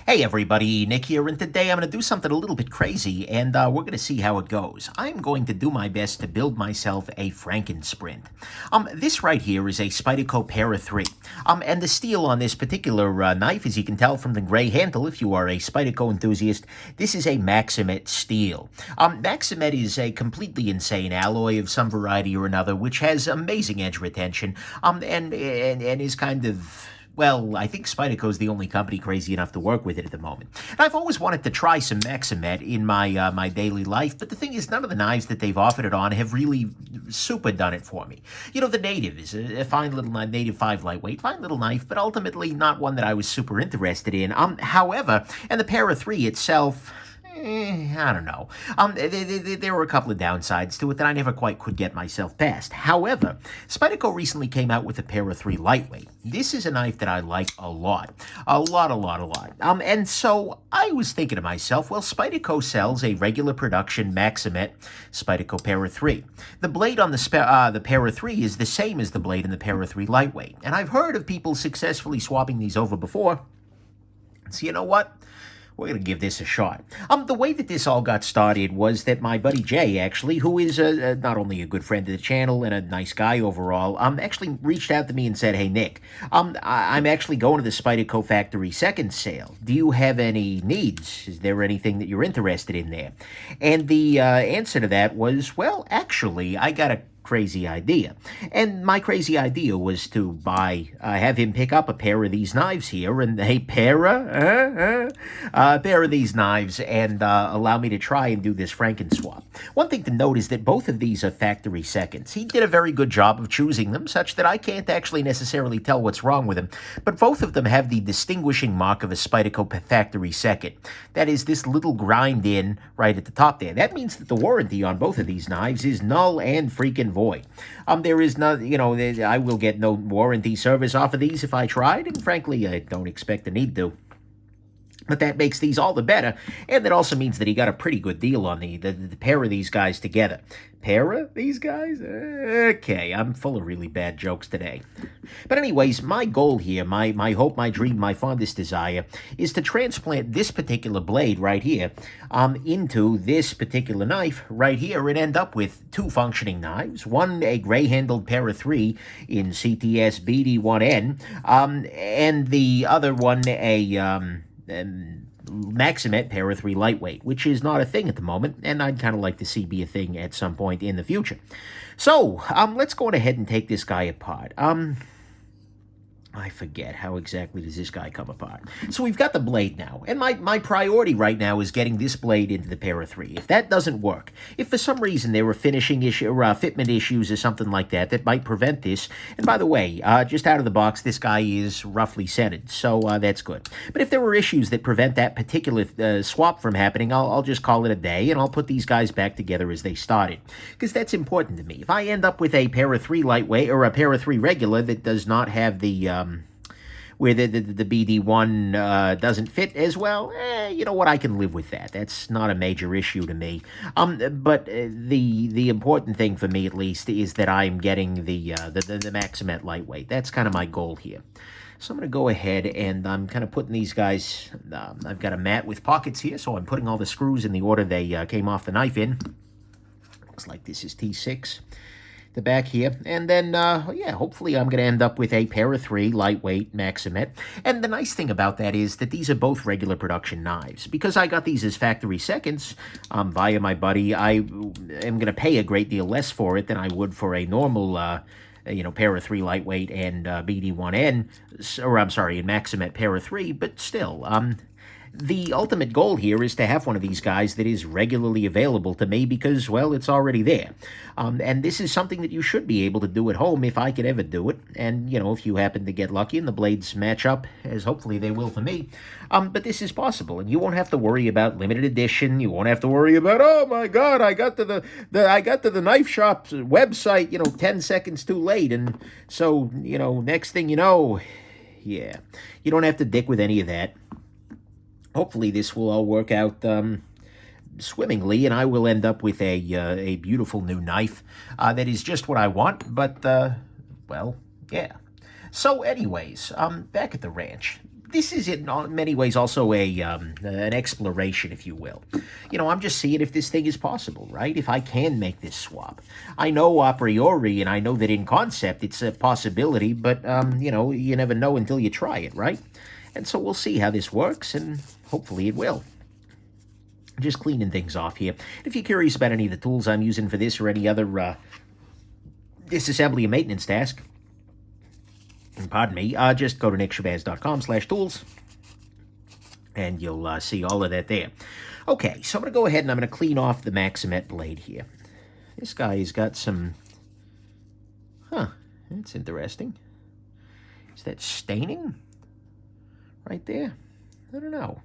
Hey everybody, Nick here, and today I'm going to do something a little bit crazy, and we're going to see how it goes. I'm going to do my best to build myself a Franken sprint. This right here is a Spyderco Para3, and the steel on this particular knife, as you can tell from the gray handle, if you are a Spyderco enthusiast, this is a Maxamet steel. Maxamet is a completely insane alloy of some variety or another, which has amazing edge retention, and is kind of... Well, I think Spyderco is the only company crazy enough to work with it at the moment. And I've always wanted to try some Maxamet in my my daily life, but the thing is, none of the knives that they've offered it on have really super done it for me. You know, the Native is a fine little Native 5 lightweight, fine little knife, but ultimately not one that I was super interested in. However, and the Para3 itself... I don't know. There were a couple of downsides to it that I never quite could get myself past. However, Spyderco recently came out with a Para3 lightweight. This is a knife that I like a lot. A lot. And so I was thinking to myself, well, Spyderco sells a regular production Maxamet Spyderco Para3. The blade on the Para3 is the same as the blade in the Para3 lightweight. And I've heard of people successfully swapping these over before. So you know what? We're going to give this a shot. The way that this all got started was that my buddy Jay, actually, who is not only a good friend of the channel and a nice guy overall, actually reached out to me and said, hey, Nick, I'm actually going to the Spyderco Factory Second Sale. Do you have any needs? Is there anything that you're interested in there? And the answer to that was, well, actually, I got a crazy idea. And my crazy idea was to have him pick up a pair of these knives here, and a pair of these knives, and allow me to try and do this Franken swap. One thing to note is that both of these are factory seconds. He did a very good job of choosing them, such that I can't actually necessarily tell what's wrong with them, but both of them have the distinguishing mark of a Spyderco factory second. That is this little grind in right at the top there. That means that the warranty on both of these knives is null and freaking void. There is no, I will get no warranty service off of these if I tried, and frankly, I don't expect to need to. But that makes these all the better, and that also means that he got a pretty good deal on the pair of these guys together. Pair of these guys? Okay, I'm full of really bad jokes today. But anyways, my goal here, my hope, my dream, my fondest desire, is to transplant this particular blade right here into this particular knife right here and end up with two functioning knives. One, a gray-handled Para3 in CTS BD1N, and the other one, a... Maxamet Para3 lightweight, which is not a thing at the moment, and I'd kind of like to see be a thing at some point in the future. So, let's go ahead and take this guy apart. I forget how exactly does this guy come apart. So we've got the blade now, and my priority right now is getting this blade into the Para3. If that doesn't work, if for some reason there were finishing issue or fitment issues or something like that that might prevent this, and by the way, just out of the box, this guy is roughly centered, so that's good. But if there were issues that prevent that particular swap from happening, I'll just call it a day, and I'll put these guys back together as they started, because that's important to me. If I end up with a Para3 lightweight or a Para3 regular that does not have the where the BD1 doesn't fit as well, you know what, I can live with that. That's not a major issue to me. But the important thing for me, at least, is that I'm getting the Maxamet lightweight. That's kind of my goal here. So I'm going to go ahead and I'm kind of putting these guys, I've got a mat with pockets here, so I'm putting all the screws in the order they came off the knife in. Looks like this is T6. The back here, and then yeah, hopefully I'm going to end up with a Para3 lightweight Maxamet. And the nice thing about that is that these are both regular production knives. Because I got these as factory seconds via my buddy, I am going to pay a great deal less for it than I would for a normal Para3 lightweight and BD1N, or I'm sorry, in Maxamet Para3, but still, the ultimate goal here is to have one of these guys that is regularly available to me because, well, it's already there. And this is something that you should be able to do at home if I could ever do it. And, if you happen to get lucky and the blades match up, as hopefully they will for me. But this is possible, and you won't have to worry about limited edition. You won't have to worry about, oh my God, I got to the knife shop's website, 10 seconds too late. And so, next thing you know, yeah, you don't have to dick with any of that. Hopefully this will all work out swimmingly, and I will end up with a beautiful new knife that is just what I want, but, well, yeah. So anyways, back at the ranch. this is in many ways also an exploration, if you will. I'm just seeing if this thing is possible, right? If I can make this swap. I know a priori, and I know that in concept it's a possibility, but, you never know until you try it, right? And so we'll see how this works, and hopefully it will. Just cleaning things off here. If you're curious about any of the tools I'm using for this or any other disassembly and maintenance task, pardon me, just go to nickshabazz.com/tools, and you'll see all of that there. Okay, so I'm going to go ahead and I'm going to clean off the Maxamet blade here. This guy has got some... that's interesting. Is that staining? Right there? I don't know.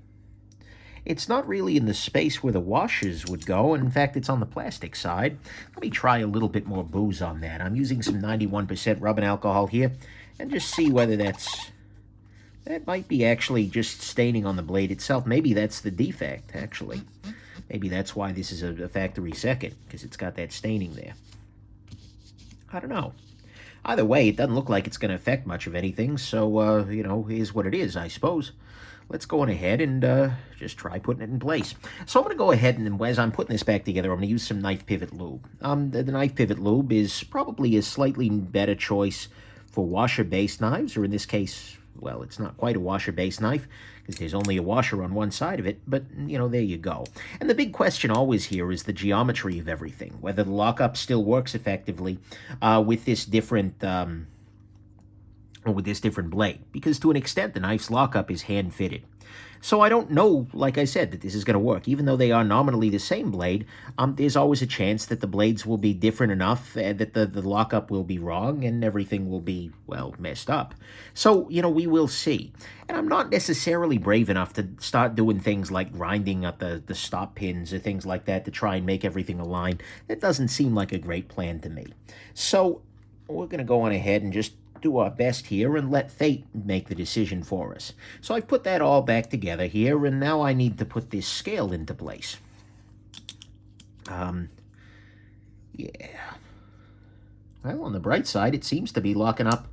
It's not really in the space where the washers would go. In fact, it's on the plastic side. Let me try a little bit more booze on that. I'm using some 91% rubbing alcohol here, and just see whether that might be actually just staining on the blade itself. Maybe that's the defect, actually. Maybe that's why this is a factory second, because it's got that staining there. I don't know. Either way, it doesn't look like it's going to affect much of anything, so, here's what it is, I suppose. Let's go on ahead and just try putting it in place. So I'm going to go ahead and, as I'm putting this back together, I'm going to use some knife pivot lube. The knife pivot lube is probably a slightly better choice for washer-based knives, or in this case, well, it's not quite a washer-based knife, because there's only a washer on one side of it, but, there you go. And the big question always here is the geometry of everything, whether the lockup still works effectively with this different... or with this different blade, because to an extent the knife's lockup is hand-fitted. So I don't know, like I said, that this is going to work. Even though they are nominally the same blade, there's always a chance that the blades will be different enough that the lockup will be wrong and everything will be, well, messed up. So, we will see. And I'm not necessarily brave enough to start doing things like grinding up the stop pins or things like that to try and make everything align. That doesn't seem like a great plan to me. So we're going to go on ahead and just do our best here and let fate make the decision for us. So I've put that all back together here, and now I need to put this scale into place. Yeah. Well, on the bright side, it seems to be locking up.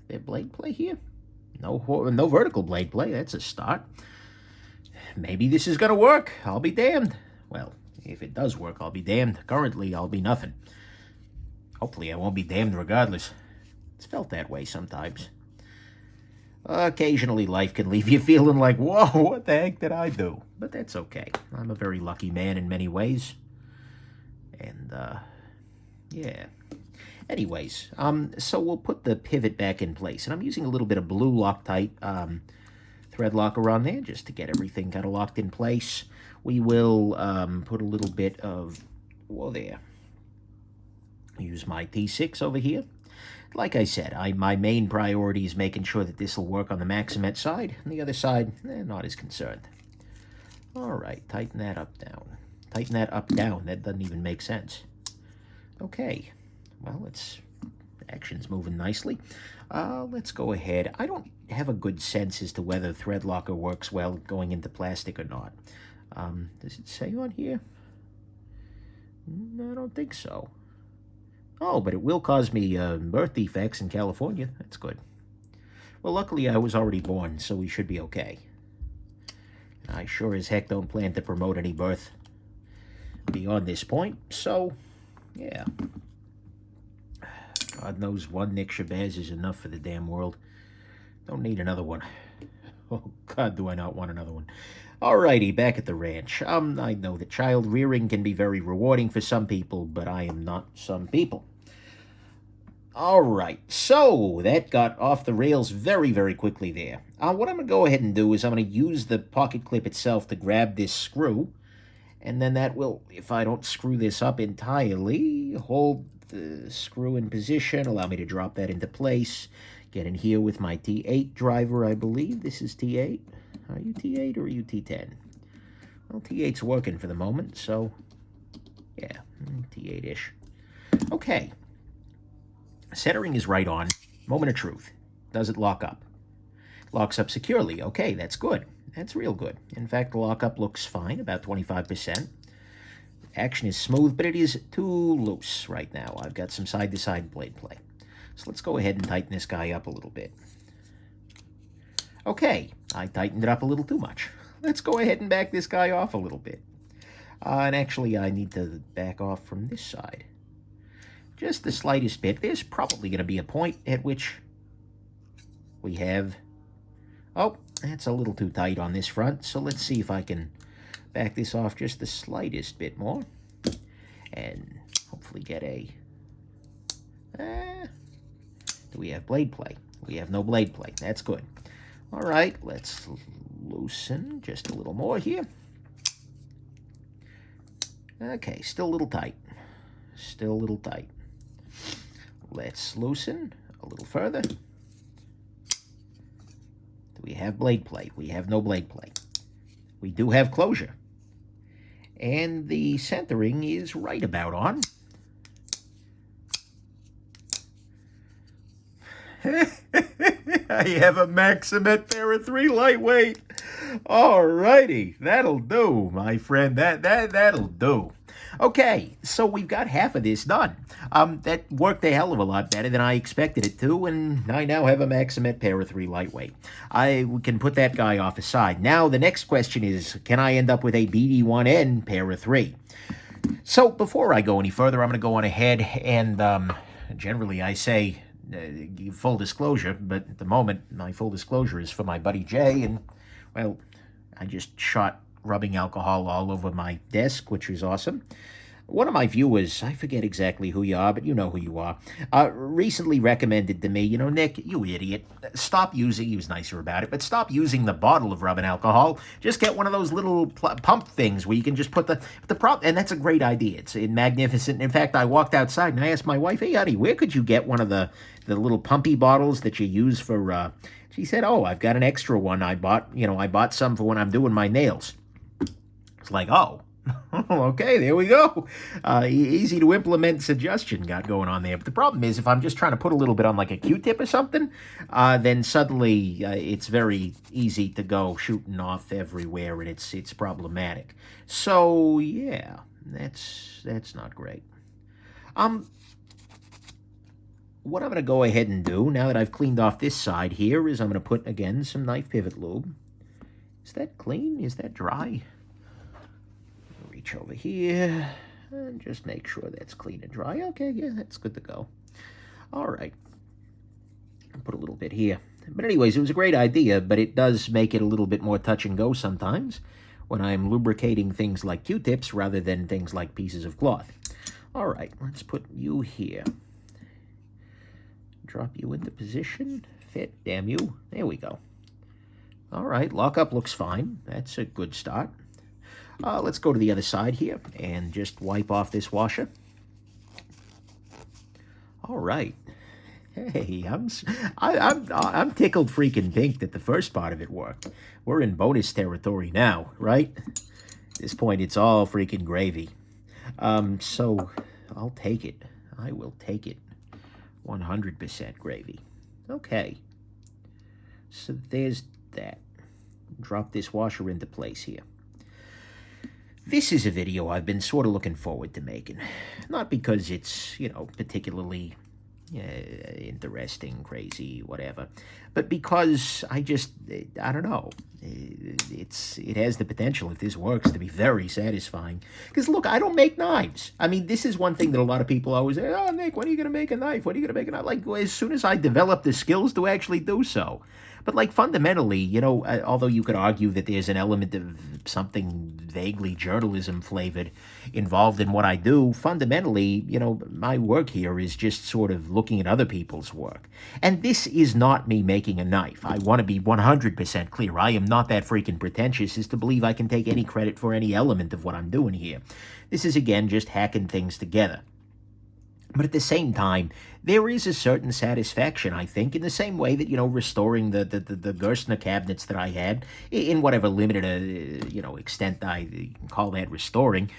Is there blade play here? No vertical blade play. That's a start. Maybe this is going to work. I'll be damned. Well, if it does work, I'll be damned. Currently, I'll be nothing. Hopefully, I won't be damned regardless. It's felt that way sometimes. Occasionally, life can leave you feeling like, whoa, what the heck did I do? But that's okay. I'm a very lucky man in many ways. And, yeah. Anyways, so we'll put the pivot back in place. And I'm using a little bit of blue Loctite thread locker on there just to get everything kind of locked in place. We will put a little bit of, whoa there. Use my T6 over here. Like I said, my main priority is making sure that this will work on the Maxamet side. On the other side, not as concerned. All right, tighten that up, down. Tighten that up, down. That doesn't even make sense. Okay, well, action's moving nicely. Let's go ahead. I don't have a good sense as to whether thread locker works well going into plastic or not. Does it say on here? I don't think so. Oh, but it will cause me birth defects in California. That's good. Well, luckily I was already born, so we should be okay. I sure as heck don't plan to promote any birth beyond this point, so, yeah. God knows one Nick Shabazz is enough for the damn world. Don't need another one. Oh, God, do I not want another one. Alrighty, back at the ranch. I know that child rearing can be very rewarding for some people, but I am not some people. Alright, so that got off the rails very, very quickly there. What I'm going to go ahead and do is I'm going to use the pocket clip itself to grab this screw, and then that will, if I don't screw this up entirely, hold the screw in position, allow me to drop that into place, get in here with my T8 driver, I believe. This is T8. Are you T8 or are you T10? Well, T8's working for the moment, so yeah, T8-ish. Okay. Centering is right on. Moment of truth. Does it lock up? Locks up securely. Okay, that's good. That's real good. In fact, the lockup looks fine, about 25%. Action is smooth, but it is too loose right now. I've got some side-to-side blade play. So let's go ahead and tighten this guy up a little bit. Okay, I tightened it up a little too much. Let's go ahead and back this guy off a little bit. And actually, I need to back off from this side. Just the slightest bit. There's probably going to be a point at which we have... Oh, that's a little too tight on this front, so let's see if I can back this off just the slightest bit more. And hopefully get a... do we have blade play? We have no blade play. That's good. All right, let's loosen just a little more here. Okay, still a little tight. Still a little tight. Let's loosen a little further. Do we have blade play? We have no blade play. We do have closure. And the centering is right about on. I have a Maxamet Para3 lightweight. Alrighty, that'll do, my friend. That'll do. Okay, so we've got half of this done. That worked a hell of a lot better than I expected it to, and I now have a Maxamet Para3 lightweight. We can put that guy off aside. Now, the next question is, can I end up with a BD1N Para3? So, before I go any further, I'm going to go on ahead and, generally I say, full disclosure, but at the moment, my full disclosure is for my buddy Jay, and, well, I just shot rubbing alcohol all over my desk, which was awesome. One of my viewers, I forget exactly who you are, but you know who you are, recently recommended to me, you know, Nick, you idiot, stop using, he was nicer about it, but stop using the bottle of rubbing alcohol. Just get one of those little pump things where you can just put the prop, and that's a great idea. It's magnificent. In fact, I walked outside and I asked my wife, hey, honey, where could you get one of the little pumpy bottles that you use for, she said, oh, I've got an extra one I bought, I bought some for when I'm doing my nails. It's like, oh, okay, there we go. Easy to implement suggestion got going on there. But the problem is if I'm just trying to put a little bit on like a Q-tip or something, then suddenly it's very easy to go shooting off everywhere, and it's problematic. So, yeah, that's not great. What I'm going to go ahead and do, now that I've cleaned off this side here, is I'm going to put, again, some knife pivot lube. Is that clean? Is that dry? Reach over here and just make sure that's clean and dry. Okay, yeah, that's good to go. All right. I'll put a little bit here. But anyways, it was a great idea, but it does make it a little bit more touch and go sometimes when I'm lubricating things like Q-tips rather than things like pieces of cloth. All right, let's put you here. Drop you into position. Fit, damn you. There we go. All right, lockup looks fine. That's a good start. Let's go to the other side here and just wipe off this washer. All right. Hey, I'm tickled freaking pink that the first part of it worked. We're in bonus territory now, right? At this point, it's all freaking gravy. So I'll take it. I will take it. 100% gravy. Okay. So there's that. Drop this washer into place here. This is a video I've been sort of looking forward to making. Not because it's, particularly interesting, crazy, whatever. But because I don't know. It has the potential, if this works, to be very satisfying. Because, look, I don't make knives. I mean, this is one thing that a lot of people always say, oh, Nick, when are you going to make a knife? When are you going to make a knife? Like, as soon as I develop the skills to actually do so. But, like, fundamentally, although you could argue that there's an element of something vaguely journalism-flavored involved in what I do, fundamentally, my work here is just sort of looking at other people's work. And this is not me making a knife. I want to be 100% clear. I am not that freaking pretentious as to believe I can take any credit for any element of what I'm doing here. This is, again, just hacking things together. But at the same time, there is a certain satisfaction, I think, in the same way that, restoring the Gerstner cabinets that I had, in whatever limited, extent I can call that restoring,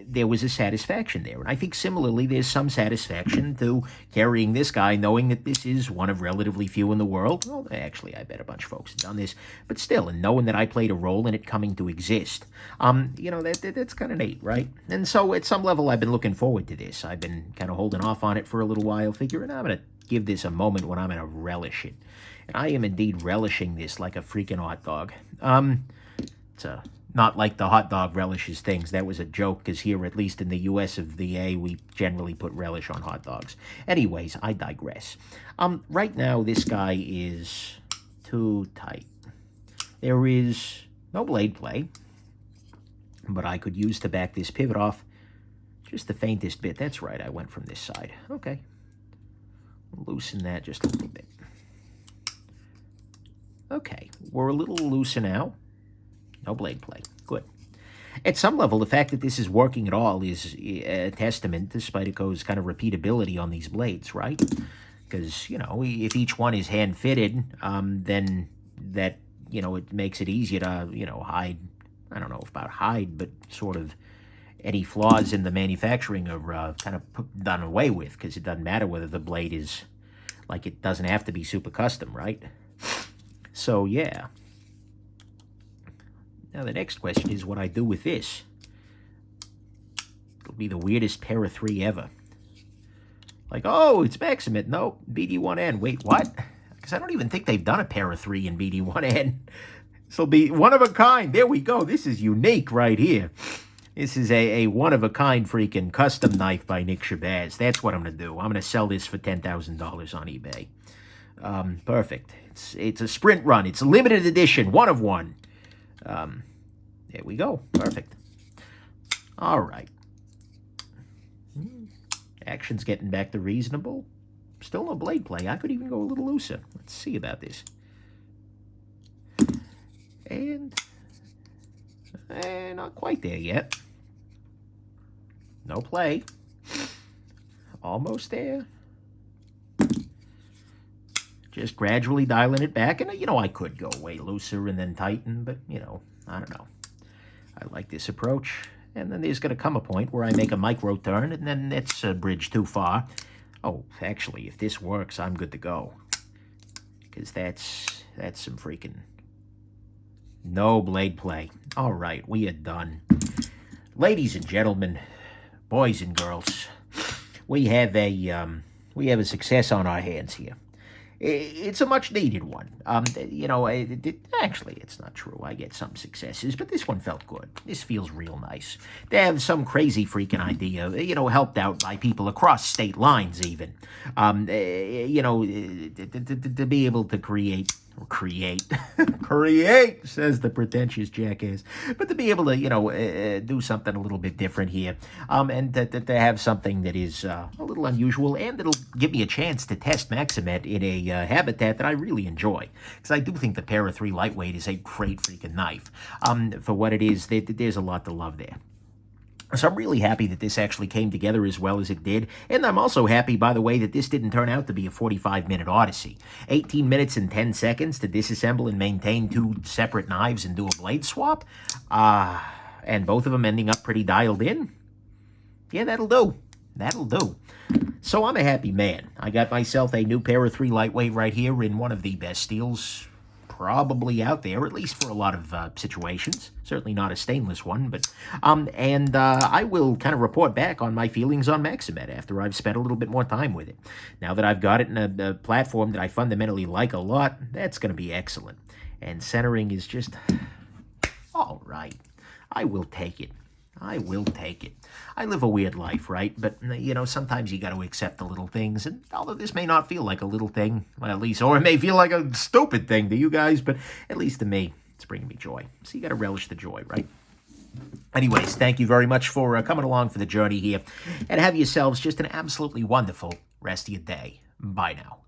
there was a satisfaction there. And I think similarly, there's some satisfaction to carrying this guy, knowing that this is one of relatively few in the world. Well, actually, I bet a bunch of folks have done this. But still, and knowing that I played a role in it coming to exist, that's kind of neat, right? And so at some level, I've been looking forward to this. I've been kind of holding off on it for a little while, figuring I'm going to give this a moment when I'm going to relish it. And I am indeed relishing this like a freaking hot dog. It's not like the hot dog relishes things. That was a joke, because here, at least in the US of the A, we generally put relish on hot dogs. Anyways, I digress. Right now, this guy is too tight. There is no blade play, but I could use to back this pivot off just the faintest bit. That's right, I went from this side. Okay. Loosen that just a little bit. Okay, we're a little looser now. No blade play. Good. At some level, the fact that this is working at all is a testament to Spyderco's kind of repeatability on these blades, right? Because, you know, if each one is hand-fitted, then that, you know, it makes it easier to, you know, hide, I don't know about hide, but sort of any flaws in the manufacturing are kind of done away with, because it doesn't matter whether the blade is, like, it doesn't have to be super custom, right? So, yeah. Now, the next question is what I do with this. It'll be the weirdest Para3 ever. Like, oh, it's Maxamet. No, BD1N. Wait, what? Because I don't even think they've done a Para3 in BD1N. This will be one of a kind. There we go. This is unique right here. This is a one-of-a-kind freaking custom knife by Nick Shabazz. That's what I'm going to do. I'm going to sell this for $10,000 on eBay. Perfect. It's a sprint run. It's a limited edition, one of one. There we go. Perfect. All right. Action's getting back to reasonable. Still no blade play. I could even go a little looser. Let's see about this. And not quite there yet. No play. Almost there. Just gradually dialing it back. And, you know, I could go way looser and then tighten, but, you know, I don't know. I like this approach. And then there's going to come a point where I make a micro turn, and then it's a bridge too far. Oh, actually, if this works, I'm good to go. Because that's some freaking... No blade play. All right, we are done. Ladies and gentlemen, boys and girls, we have a success on our hands here. It's a much-needed one. You know, actually, it's not true. I get some successes, but this one felt good. This feels real nice. To have some crazy freaking idea, you know, helped out by people across state lines even. You know, to be able to create, says the pretentious jackass. But to be able to, you know, do something a little bit different here, and to have something that is a little unusual, and it'll give me a chance to test Maxamet in a habitat that I really enjoy. Because I do think the Para3 Lightweight is a great freaking knife. For what it is, there's a lot to love there. So I'm really happy that this actually came together as well as it did. And I'm also happy, by the way, that this didn't turn out to be a 45-minute odyssey. 18 minutes and 10 seconds to disassemble and maintain two separate knives and do a blade swap. And both of them ending up pretty dialed in. Yeah, that'll do. That'll do. So I'm a happy man. I got myself a new Para3 Lightweight right here in one of the best steels probably out there, at least for a lot of situations. Certainly not a stainless one, but I will kind of report back on my feelings on Maxamet after I've spent a little bit more time with it. Now that I've got it in a platform that I fundamentally like a lot, that's going to be excellent. And centering is just all right. I will take it. I will take it. I live a weird life, right? But, you know, sometimes you got to accept the little things. And although this may not feel like a little thing, well, at least, or it may feel like a stupid thing to you guys, but at least to me, it's bringing me joy. So you got to relish the joy, right? Anyways, thank you very much for coming along for the journey here. And have yourselves just an absolutely wonderful rest of your day. Bye now.